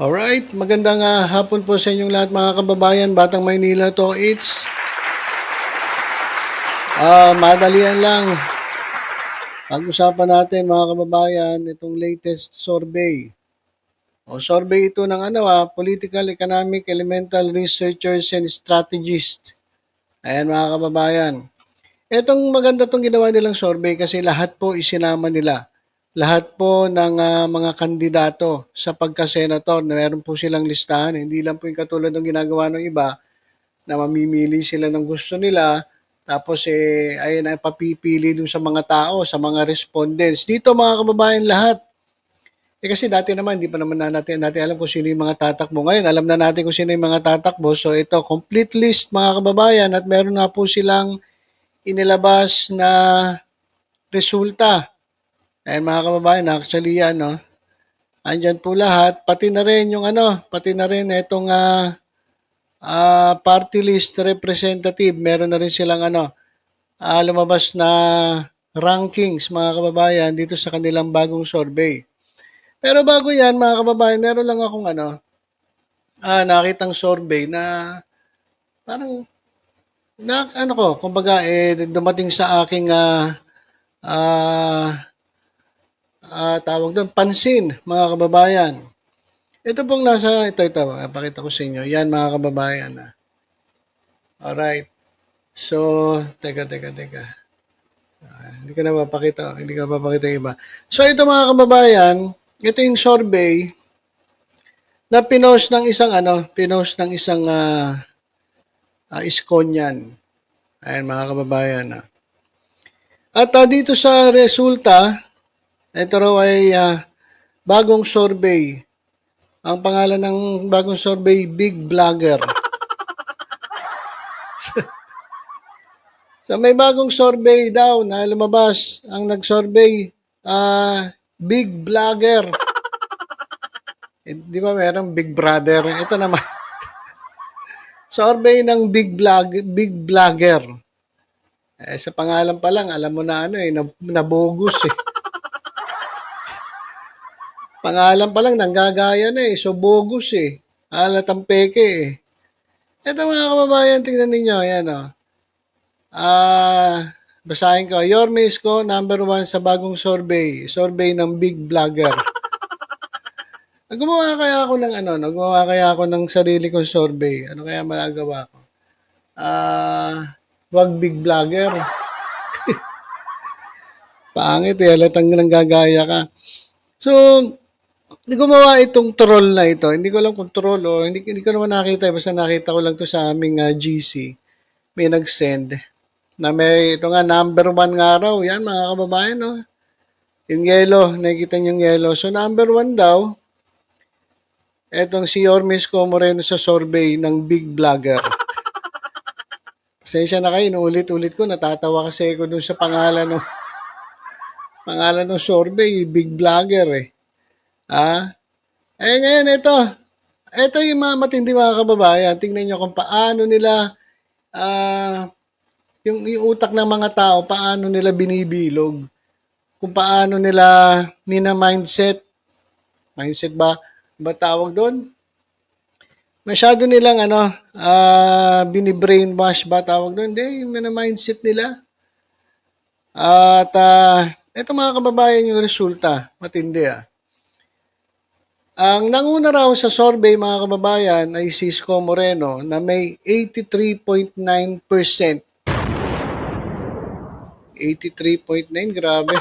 Alright, magandang hapon po sa inyong lahat mga kababayan, Batang Maynila to. It's madalian lang. Pag-usapan natin mga kababayan, itong latest survey. Survey ito ng Political Economic Elemental Researchers and Strategists. Ayan mga kababayan. Itong maganda tong ginawa nilang survey kasi lahat po isinama nila. Lahat po ng mga kandidato sa pagka-senator na meron po silang listahan. Hindi lang po yung katulad ng ginagawa ng iba na mamimili sila ng gusto nila tapos ayun ay papipili dun sa mga tao, sa mga respondents. Dito mga kababayan lahat. Kasi dati naman, hindi pa naman natin alam kung sino yung mga tatakbo. Ngayon, alam na natin kung sino yung mga tatakbo. So ito, complete list mga kababayan at meron nga po silang inilabas na resulta. Ayan mga kababayan, actually yan, no? Andyan po lahat, pati na rin yung pati na rin itong party list representative, meron na rin silang lumabas na rankings mga kababayan dito sa kanilang bagong survey. Pero bago yan mga kababayan, meron lang akong nakitang survey na parang kumbaga dumating sa aking tawag doon, pansin mga kababayan. Ito pong ito, pakita ko sa inyo. Yan mga kababayan. Alright. So, teka. Hindi ka mapakita yung iba. So, ito mga kababayan, ito yung survey na pinost ng isang Iskonyan. Ayan mga kababayan. At dito sa resulta, ito raw ay bagong survey. Ang pangalan ng bagong survey, Big Blogger. So may bagong survey daw na lumabas. Ang nag-survey, Big Blogger. Di ba merong Big Brother? Ito naman. Survey ng Big Blogger. Sa pangalan pa lang, alam mo na nabogus eh. Pangalan pa lang, nanggagaya na eh. So, bogus eh. Alatang peke eh. Ito mga kababayan, tingnan ninyo. Ayan o. Basahin ko. Yorme Isko, number 1 sa bagong survey. Survey ng Big Blogger. Gumawa kaya ako ng sarili kong survey. Ano kaya magagawa ko? Wag Big Blogger. Pangit eh. Alatang nanggagaya ka. So, gumawa itong troll na ito. Hindi ko alam kung troll o hindi ko naman nakita. Basta nakita ko lang to sa aming GC. May nag-send na may ito nga number 1 nga raw. Yan mga kababayan, no? Yung yellow, nakikita niyo yung yellow. So number 1 daw, etong si Yorme Isko Moreno sa survey ng Big Blogger. Pasensya na kayo, inuulit-ulit ko. Natatawa kasi ako dun sa pangalan ng survey, Big Blogger eh. Ngayon ito. Ito yung mga matindi mga kababayan. Tingnan nyo kung paano nila yung utak ng mga tao, paano nila binibilog. Kung paano nila mindset ba tawag doon? Masyado nilang bini-brainwash ba tawag doon? Hindi, yung mindset nila. At ito mga kababayan yung resulta, matindi Ang nanguna raw sa survey mga kababayan ay si Isko Moreno na may 83.9%. 83.9, grabe.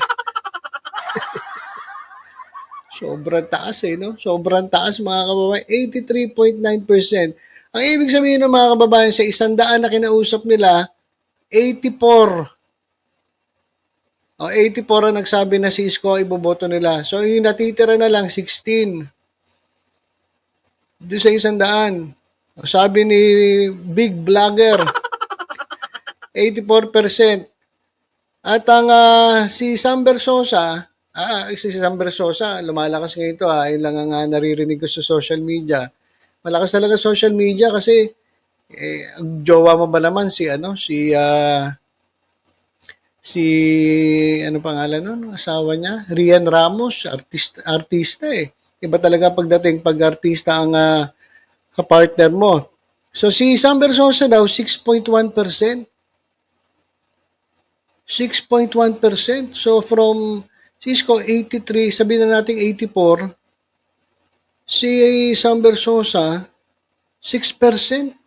Sobrang taas no? Sobrang taas mga kababayan. 83.9%. Ang ibig sabihin ng mga kababayan sa 100 na kinausap nila, 84. 84 ang nagsabi na si Isko iboboto nila. So yung natitira na lang 16. Doon sa 100. Sabi ni Big Blogger, 84%. At ang si Sam Versosa, lumalakas ngayon ito Yun lang ang naririnig ko sa social media. Malakas talaga social media kasi ang jowa mo ba naman si ano pangalan nun? Asawa niya? Rian Ramos, artista eh. Iba talaga pagdating pag artista ang kapartner mo. So si Sam Versosa daw, 6.1%. 6.1%. So from Cisco 83, sabihin na natin 84, si Sam Versosa 6%.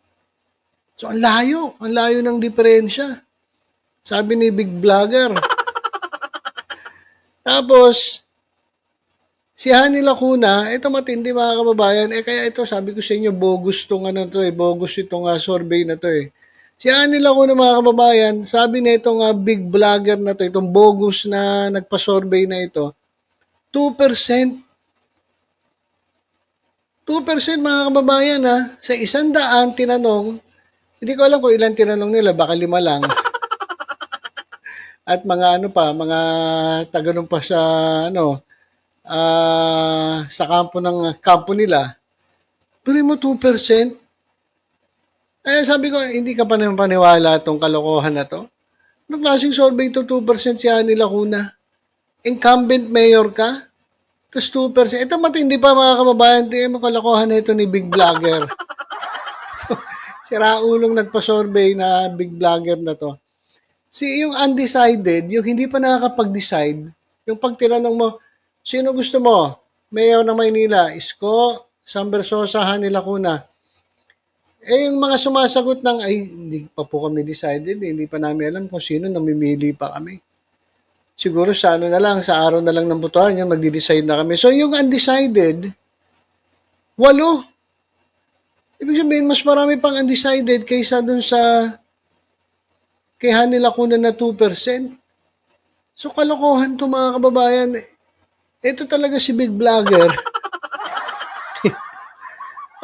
So ang layo ng diferensya. Sabi ni Big Vlogger. Tapos si Hani Lacuna, ito matindi mga kababayan, kaya ito sabi ko sa inyo, bogus tong bogus itong survey na to eh. Si Hani Lacuna mga kababayan, sabi na itong Big Vlogger na to, itong bogus na nagpa-survey na ito, 2%. 2% mga kababayan sa 100 tinanong, hindi ko alam kung ilan tinanong nila, baka 5 lang. At mga mga taganong pa sa sa kampo nila, pero mo 2%. Sabi ko, hindi ka pa naman paniwala itong kalokohan na to. Anong klaseng survey ito, 2% si Hani Lacuna? Incumbent mayor ka? Tapos 2%. Ito matindi pa mga kababayan, mo kalokohan na ito ni Big Vlogger. Siraulong nagpa-survey na Big Vlogger na to. Yung undecided, yung hindi pa nakakapag-decide, yung pag tinanong mo, sino gusto mo? Mayor ng Maynila, Isko, Sam Versosa, Hani Lacuna. Yung mga sumasagot ng, hindi pa po kami decided, hindi pa namin alam kung sino, namimili pa kami. Siguro sa na lang, sa araw na lang ng botohan, yung magdi-decide na kami. So yung undecided, 8. Ibig sabihin, mas marami pang undecided kaysa dun sa kay Hani Lacuna na 2%. So kalokohan to mga kababayan. Ito talaga si Big Vlogger.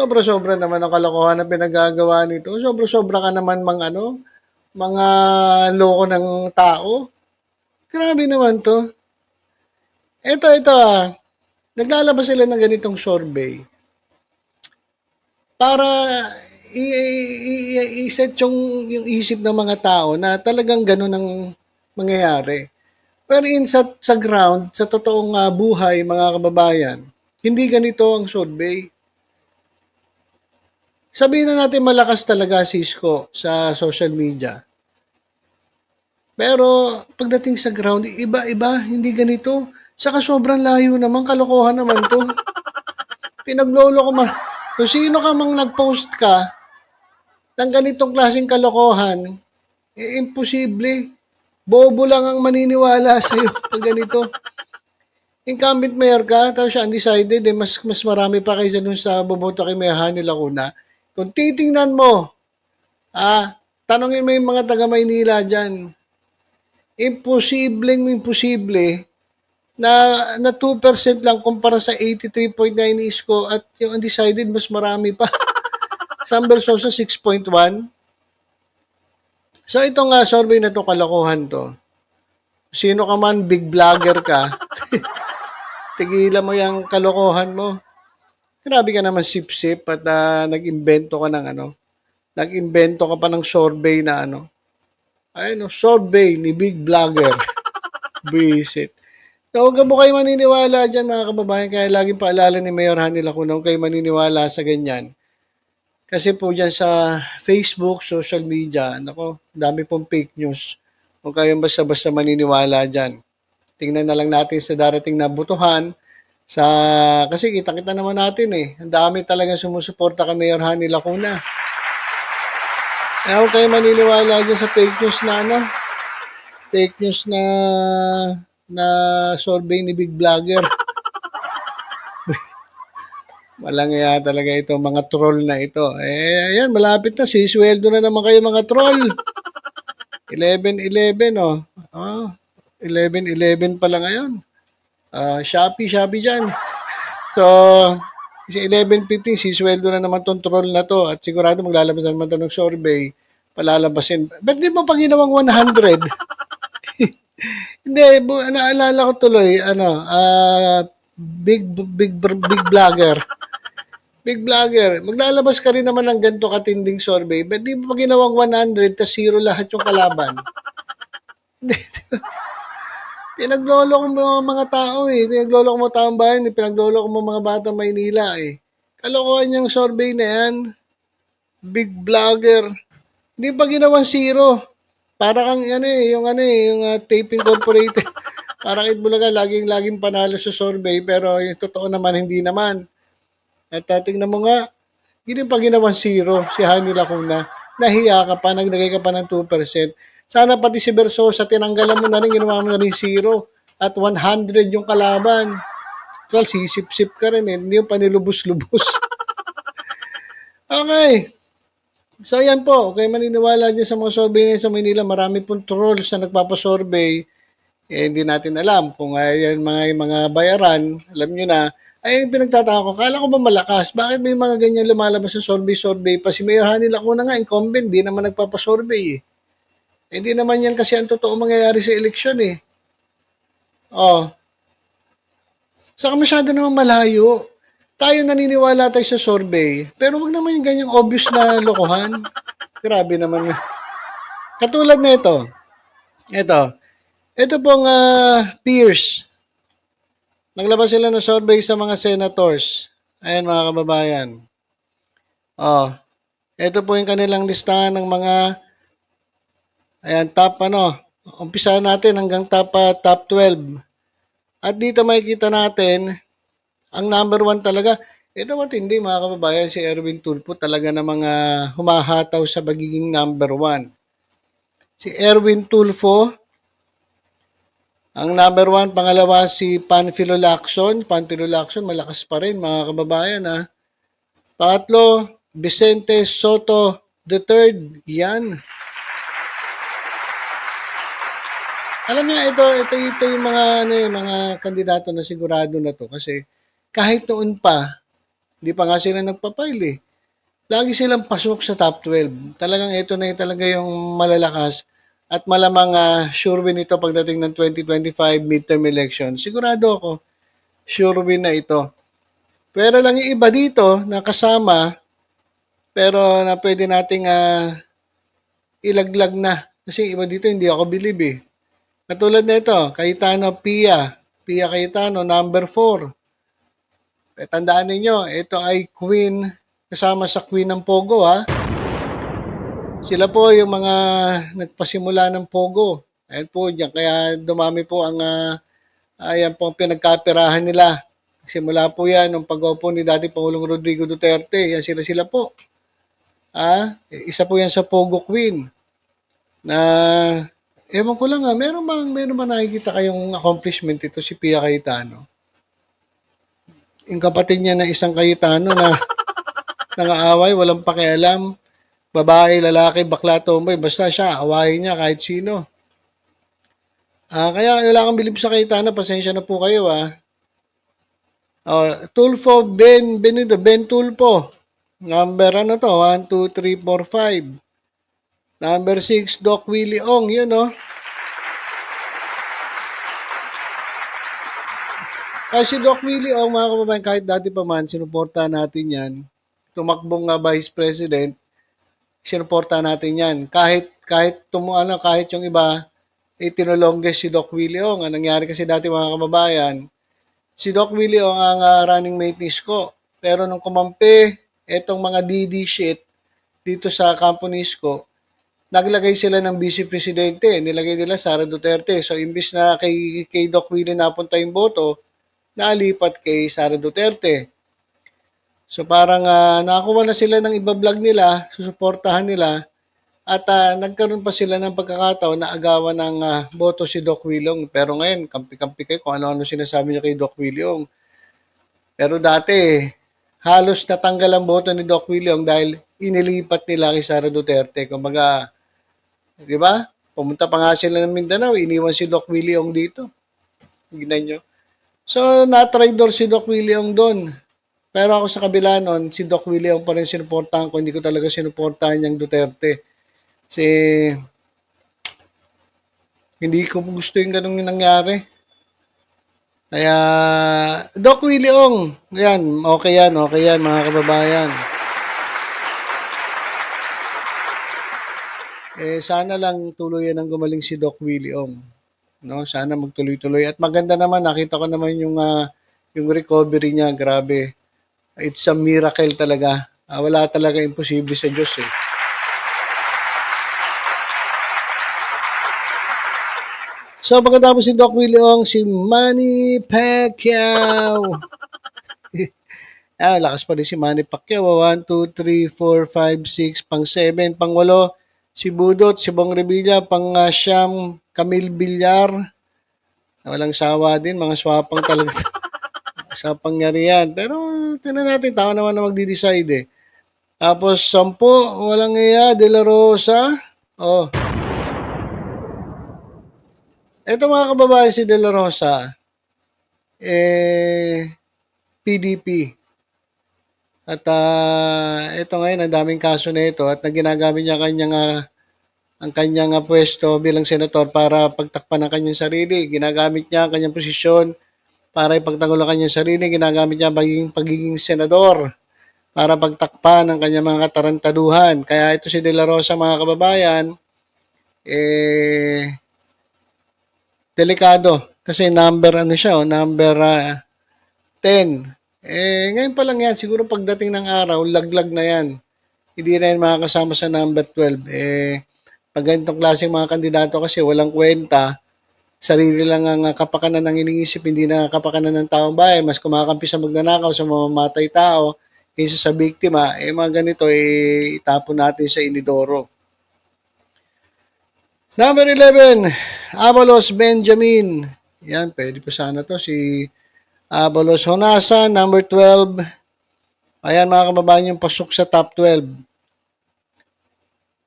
Sobra-sobra naman ang kalokohan na pinagagawa nito. Sobra-sobra ka naman mga loko ng tao. Grabe naman to. Ito naglalabas sila ng ganitong survey para i-set yung isip ng mga tao na talagang ganun ang mangyayari. Pero sa ground, sa totoong buhay, mga kababayan, hindi ganito ang survey. Sabihin na natin malakas talaga si Isko sa social media. Pero pagdating sa ground, iba-iba, hindi ganito. Saka sobrang layo naman, kalokohan naman to. Pinaglolo ko kung sino ka mang nag-post ka ng ganitong klaseng kalokohan, imposible. Bobo lang ang maniniwala sa'yo pag ganito. Incumbent mayor ka, tapos siya undecided, mas marami pa kaysa dun sa boboto kay Mayor Hani Lacuna. Kung titingnan mo, tanongin mo yung mga taga Maynila dyan, imposible na 2% lang kumpara sa 83.9 ni Isko at yung undecided mas marami pa. Sam Versosa 6.1. So itong survey na to, kalokohan to. Sino ka man, Big Vlogger ka, tigilan mo yung kalokohan mo. Grabe ka naman sip-sip at nag-imbento ka ng nag-imbento ka pa ng survey na survey ni Big Vlogger. Visit. So huwag mo kayo maniniwala dyan mga kababayan, kaya laging paalala ni Mayor Hani Lacuna, huwag kayo maniniwala sa ganyan. Kasi po dyan sa Facebook, social media, dami pong fake news. Huwag kayong basta-basta maniniwala dyan. Tingnan na lang natin sa darating na botohan. Kasi kita-kita naman natin ang dami talagang sumusuporta kay Mayor Hani Lacuna. Kaya huwag kayo maniniwala dyan sa fake news fake news na survey ni Big Vlogger. Walang talaga ito, mga troll na ito. Ayan, malapit na. Sisweldo na naman kayo mga troll. 11-11, 11-11 pala ngayon. Shopee dyan. So, kasi 11-15, sisweldo na naman tong troll na to. At sigurado maglalabas na naman ito ng survey. Palalabasin. Ba't di mo pa ginawang 100? Hindi, naalala ko tuloy, Big Vlogger. Big Vlogger, maglalabas ka rin naman ng ganito katinding survey, ba't di mo pa ginawang 100 tas 0 lahat yung kalaban? Pinagloloko mo ang mga tao eh. Pinagloloko mo taong bayan eh. Pinagloloko mo mga batang Maynila eh. Kalokohan yung survey na yan. Big vlogger. Hindi pa ginawang zero. Para kang yung tape incorporated. Para kahit bulaga, laging panalo sa survey. Pero yung totoo naman, hindi naman. At tingnan mo nga, hindi pa ginawang zero si Hani Lacuna. Nahiya ka pa, naglagay ka pa ng 2%. Sana pati si Versosa, tinanggalan mo na rin, ginawa mo na rin zero. At 100 yung kalaban. So, sisip-sip ka rin eh. Hindi yung panilubos-lubos. Okay. So, yan po. Okay, maniniwala dyan sa mga survey na sa Manila. Marami pong trolls na nagpapasurvey. Eh, hindi natin alam kung yan mga bayaran. Alam nyo na. Ay, pinagtataka ko. Kala ko ba malakas? Bakit may mga ganyan lumalabas sa survey-survey pa? Si Mayor Hani Lacuna nga, incumbent. Di naman nagpapasurvey eh. Hindi naman yan kasi ang totoo mangyayari sa eleksyon eh. Oh. Saka masyado naman malayo. Tayo naniniwala tayo sa survey, pero wag naman yung ganyang obvious na lokohan. Grabe naman. Katulad na ito. Ito pong Pierce. Naglabas sila ng survey sa mga senators. Ayan mga kababayan. Oh, ito po yung kanilang listahan ng mga top umpisa natin hanggang top 12. At dito makikita natin ang number 1 talaga. Ito matindi mga kababayan, si Erwin Tulfo talaga na mga humahataw sa pagiging number 1. Si Erwin Tulfo, ang number 1, pangalawa si Panfilo Lacson. Panfilo Lacson, malakas pa rin mga kababayan ha. Pangatlo, Vicente Soto III. Yan. Alam niya, ito yung mga kandidato na sigurado na to. Kasi kahit noon pa, hindi pa nga sila nagpa-file eh. Lagi silang pasok sa top 12. Talagang ito na talaga yung malalakas at malamang sure win ito pagdating ng 2025 midterm election. Sigurado ako, sure win na ito. Pero lang yung iba dito na kasama, pero na pwede nating ilaglag na. Kasi iba dito hindi ako believe eh. Katulad na ito, Cayetano Pia Cayetano, number 4. Tandaan ninyo, ito ay Queen, kasama sa Queen ng Pogo ha. Sila po yung mga nagpasimula ng Pogo. Ayan po dyan, kaya dumami po ang ayan po ang pinagkapirahan nila. Simula po yan nung pag-opo ni dating Pangulong Rodrigo Duterte. Yan sila po. Isa po yan sa Pogo Queen. Na, ewan ko lang meron ba nakikita kayong accomplishment ito si Pia Cayetano? Yung kapatid niya na isang Cayetano na nangaaway, walang pakialam, babae, lalaki, bakla, tomboy, basta siya, awayin niya kahit sino. Kaya wala kang bilib sa Cayetano, pasensya na po kayo Tulfo, Ben Tulfo. Number 1, 2, 3, 4, 5. Number 6, Doc Willie Ong, yun Si Doc Willie Ong, mga kababayan, kahit dati pa man, sinuporta natin yan. Tumakbong Vice President, sinuporta natin yan. Kahit yung iba, tinulongges si Doc Willie Ong. Ang nangyari kasi dati mga kababayan, si Doc Willie Ong ang running mate ni Isko. Pero nung kumampi, etong mga DD shit dito sa kampo ni Isko, naglagay sila ng vice presidente. Nilagay nila Sara Duterte. So, imbis na kay Doc Willie napunta yung boto, nalipat kay Sara Duterte. So parang nakakuha na sila ng iba-vlog nila, susuportahan nila, at nagkaroon pa sila ng pagkakataon na agawan ng boto si Doc Willie. Pero ngayon, kampi-kampi kayo kung ano-ano sinasabi niya kay Doc Willie. Pero dati, halos natanggal ang boto ni Doc Willie dahil inilipat nila kay Sara Duterte. Kumbaga, di ba? Pumunta pa nga sila ng Mindanao, iniwan si Doc Willie dito. Tignan nyo. So, na-traitor si Doc Willie doon. Pero ako sa kabila nun, si Doc Willie pa rin sinuportahan ko. Hindi ko talaga sinuportahan yung Duterte. Kasi, hindi ko gusto yung ganun yung nangyari. Kaya, Doc Willie yan, okay yan mga kababayan. Sana lang tuluyan ang gumaling si Doc Willie no? Sana magtuloy-tuloy at maganda naman, nakita ko naman yung recovery niya, grabe. It's a miracle talaga. Wala talaga imposible sa Diyos eh. So pagkatapos si Doc Willie Ong, si Manny Pacquiao. Lakas pa rin si Manny Pacquiao. 1, 2, 3, 4, 5, 6, pang 7, pang 8, si Budot, si Bong Revilla, pang siyam, Camille Villar. Walang sawa din, mga swapang talaga. Sa pangyarihan. Pero tingnan natin, tao naman na magdi-decide eh. Tapos 10, walang iya, De La Rosa. Oh. Ito mga kababayan, si De La Rosa, PDP. At ito ngayon, ang daming kaso na ito at ginagamit niya ang kanyang pwesto bilang senator para pagtakpan ang kanyang sarili. Ginagamit niya ang kanyang posisyon para ipagtanggol ang kanyang sarili. Ginagamit niya pagiging senador para pagtakpan ang kanyang mga katarantaduhan. Kaya ito si De La Rosa, mga kababayan, delikado. Kasi number 10. Ngayon pa lang yan, siguro pagdating ng araw, laglag na yan. Hindi na yan makakasama sa number 12. Pag ganitong klaseng mga kandidato kasi walang kwenta, sarili lang ang kapakanan ng iniisip, hindi na kapakanan ng taong bayan, mas kumakampi sa magnanakaw, sa mamamatay tao, kaysa sa biktima, mga ganito, itapon natin sa inidoro. Number 11, Abalos Benjamin. Yan, pwede pa sana to, si Abalos Honasa. Number 12, ayan mga kababayan, yung pasok sa top 12.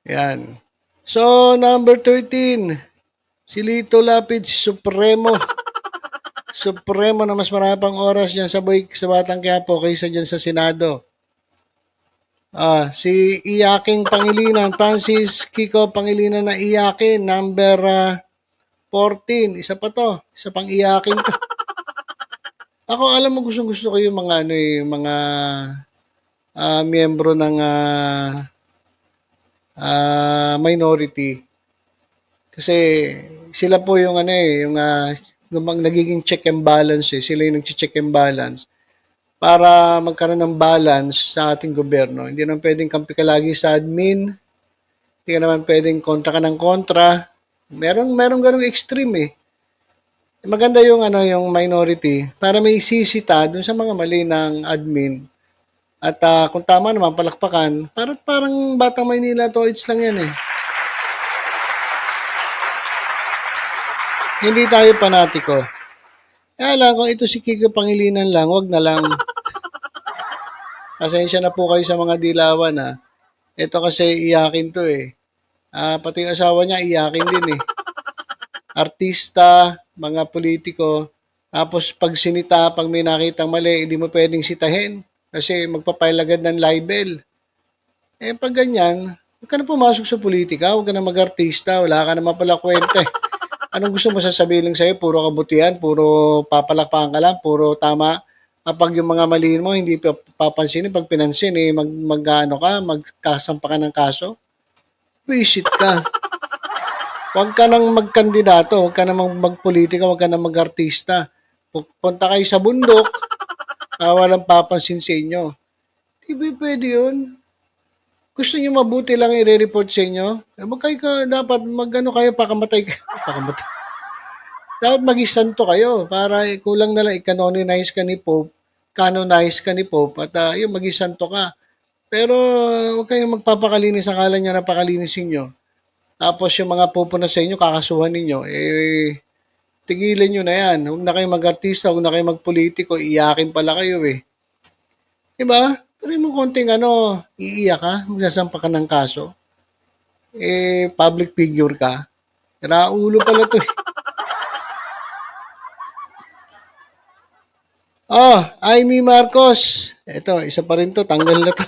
Yan. So, number 13, si Lito Lapid, si Supremo. Supremo na mas marami pang oras dyan sa Batang Quiapo kaysa dyan sa Senado. Si Iyaking Pangilinan, Francis Kiko Pangilinan na Iyakin, number 14. Isa pa to, isa pang Iyakin to. Ako, alam mo, gusto ko yung mga mga miyembro ng minority. Kasi sila po yung nagiging check and balance Sila yung nag-check and balance para magkaroon ng balance sa ating gobyerno. Hindi naman pwedeng kampi ka lagi sa admin. Hindi ka naman pwedeng kontra ka ng kontra. Merong ganung extreme eh. Maganda yung minority para may sisita dun sa mga mali ng admin. At kung tama naman, palakpakan. Parang Batang Maynila, toits lang yan eh. Hindi tayo panatiko. Kaya lang, kung ito si Kiko Pangilinan lang, wag na lang. Pasensya na po kayo sa mga dilawan ha. Ito kasi iyakin to eh. Pati yung asawa niya iyakin din eh. Artista, mga politiko, tapos pag sinita, pag may nakitang mali, hindi mo pwedeng sitahin kasi magpapile agad ng libel. Pag ganyan, huwag ka na pumasok sa politika, huwag ka na mag-artista, wala ka naman pala kwenta eh. Anong gusto mo sasabihin lang sa'yo? Puro kabutihan, puro papalakpakan ka lang, puro tama. Kapag yung mga maliin mo, hindi papansinin, pag pinansin, magkasampa ka ng kaso. Visit ka. Huwag ka nang magkandidato, huwag ka nang magpolitika, huwag ka nang mag-artista. Punta kayo sa bundok, walang papansin sa inyo. Hindi pwede yun. Gusto nyo mabuti lang i-report sa inyo? Dapat kayo, pakamatay kayo. Pakamatay. Dapat mag-isanto kayo para kulang na lang i-canonize ka ni Pope, at yung mag-isanto ka. Pero huwag kayong magpapakalinis, akala niya napakalinisin nyo. Tapos yung mga pupunta sa inyo, kakasuhan ninyo, tigilan nyo na yan. Huwag na kayong mag-artista, huwag na kayong magpolitiko, iyakin pala kayo eh. Diba? Pero mo konting iiyak ka, magsasampa ka ng kaso. Public figure ka. Raulo pala to eh. Amy Marcos. Ito, isa pa rin to. Tanggal na to.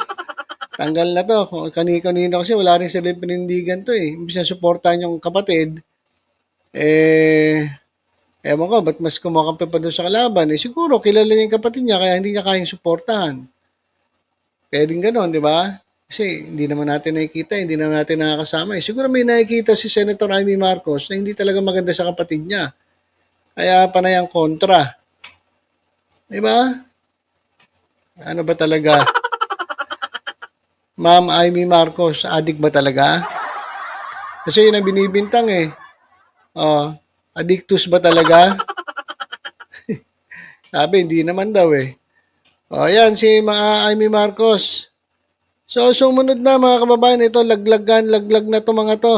Tanggal na to. Kanino kasi wala rin silang pinindigan to eh. Imbis na supportahan yung kapatid, ewan ko, ba't mas kumakampi pa doon sa kalaban? Siguro, kilala niya yung kapatid niya, kaya hindi niya kayang supportahan. Pwedeng ganon, di ba? Kasi hindi naman natin nakikita, hindi naman natin nakakasama. Siguro may nakikita si Senator Amy Marcos na hindi talaga maganda sa kapatid niya. Kaya panay ang kontra. Di ba? Ano ba talaga? Ma'am Amy Marcos, adik ba talaga? Kasi yun ang binibintang eh. Oh, addictus ba talaga? Sabi, hindi naman daw eh. O, yan si Amy Marcos. So, sumunod na mga kababayan, ito, laglag na to mga to.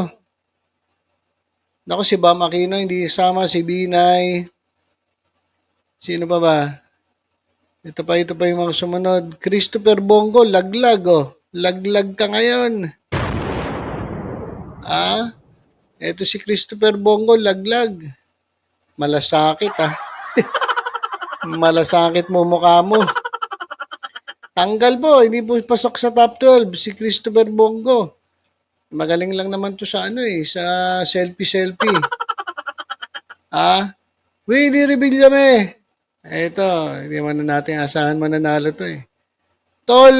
Naku, si Bam Aquino, hindi sama, si Binay. Sino pa ba? Ito pa yung mga sumunod. Christopher Bongo, laglag, oh. Laglag ka ngayon. Ah, ito si Christopher Bongo, laglag. Malasakit, ah. Malasakit mo mukha mo. Tanggal po, hindi po pasok sa top 12 si Christopher Bongo. Magaling lang naman to sa ano eh, sa selfie. Ah, Willie Revillame. Ito, hindi man natin asahan mananalo to eh.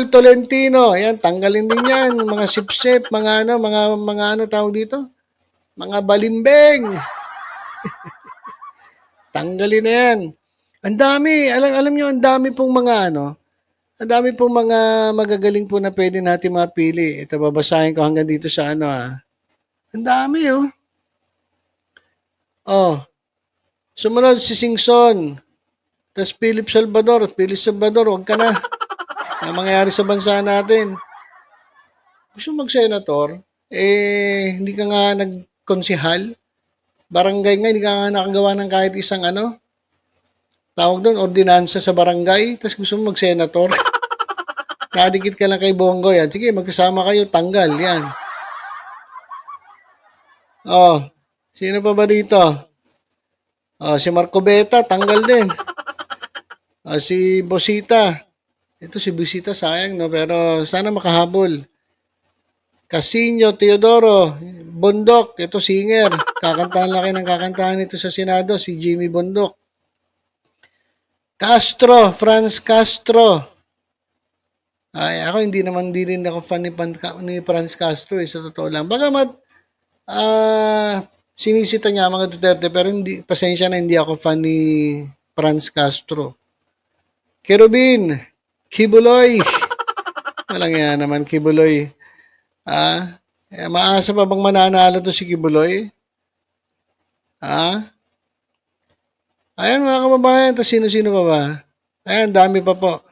Tolentino, ayan, tanggalin din yan. Mga sip-sip, mga ano tawag dito? Mga balimbeng. Tanggalin na yan. Ang dami, alam nyo, ang dami pong mga ano, ang dami pong mga magagaling po na pwede natin mapili. Ito, babasahin ko hanggang dito sa ano ah. Ang dami oh. Oh, sumunod si Singson. Tapos Philip Salvador, huwag ka na. Ang mangyayari sa bansa natin. Gusto mag-senator, hindi ka nga nagkonsihal. Barangay nga, hindi ka nga nakagawa ng kahit isang ano, tawag doon, ordinansa sa barangay, tapos gusto mo mag-senator. Nakadikit ka lang kay Bongo yan. Sige, magkasama kayo, tanggal, yan. Oh, sino pa ba dito? Oh, si Marco Beta, tanggal din. Oh, si Bosita. Ito si Bosita, sayang, no? Pero sana makahabol. Casino, Teodoro, Bondok, ito singer. Kakantahan laki ng kakantahan ito sa Senado, si Jimmy Bondok. Castro, Franz Castro. Ay, ako hindi rin ako fan ni Franz Castro eh, sa totoo lang. Bagamat, sinisita niya mga Duterte, pero hindi, pasensya na, hindi ako fan ni Franz Castro. Kerubin, Kibuloy. Walang yan naman, Kibuloy. Maasa pa bang mananalo to si Kibuloy? Ayan mga kababayan, tapos sino-sino pa ba? Ayan, dami pa po.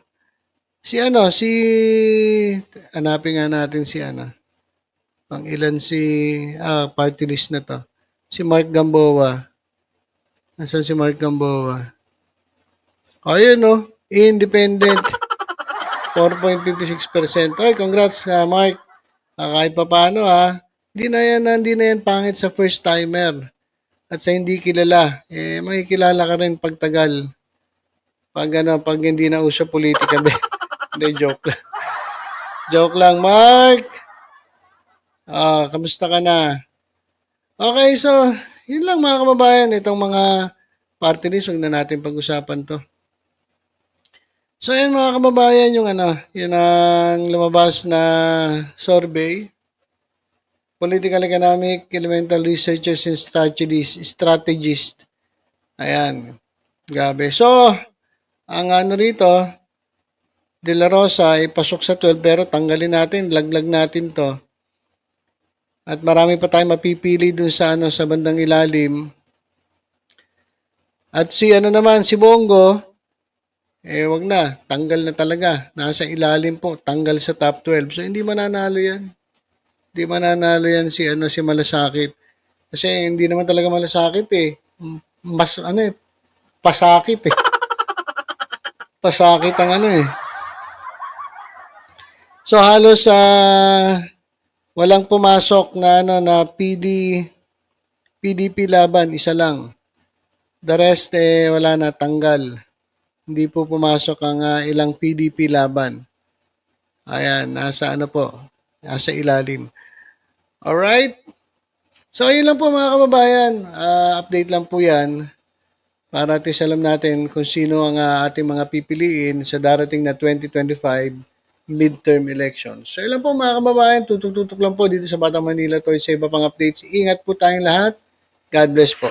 Hanapin nga natin si pang ilan party list na to. Si Mark Gamboa. Nasaan si Mark Gamboa? Ayun no, independent. 4.56%. Ay, congrats Mark. Kahit pa paano hindi na yan pangit sa first timer. At sa hindi kilala, makikilala ka rin pagtagal. Pag hindi na uso politika, hindi, joke lang. Joke lang, Mark. Kamusta ka na? Okay, so, yun lang mga kababayan. Itong mga party list, huwag na natin pag-usapan to. So, yan mga kababayan, yun ang lumabas na survey. Political Economic Elemental Researchers and Strategists. Ayan. Gabi. So, ang rito, De La Rosa ay pasok sa 12 pero tanggalin natin, laglag natin to. At marami pa tayong mapipili dun sa sa bandang ilalim. At si si Bongo, wag na, tanggal na talaga. Nasa ilalim po, tanggal sa top 12. So hindi mananalo 'yan. Hindi mananalo 'yan si si Malasakit. Kasi hindi naman talaga malasakit eh. Mas pasakit eh. Pasakit ang So halos walang pumasok na na PDP laban, isa lang. The rest wala na, tanggal. Hindi po pumasok ang ilang PDP laban. Ayan, nasa po, nasa ilalim. Alright? So ayun lang po mga kababayan, update lang po 'yan para alam natin kung sino ang ating mga pipiliin sa darating na 2025 midterm elections. So ilan po mga kababayan, tutok-tutok lang po dito sa Batang Manila to sa iba pang updates. Ingat po tayong lahat. God bless po.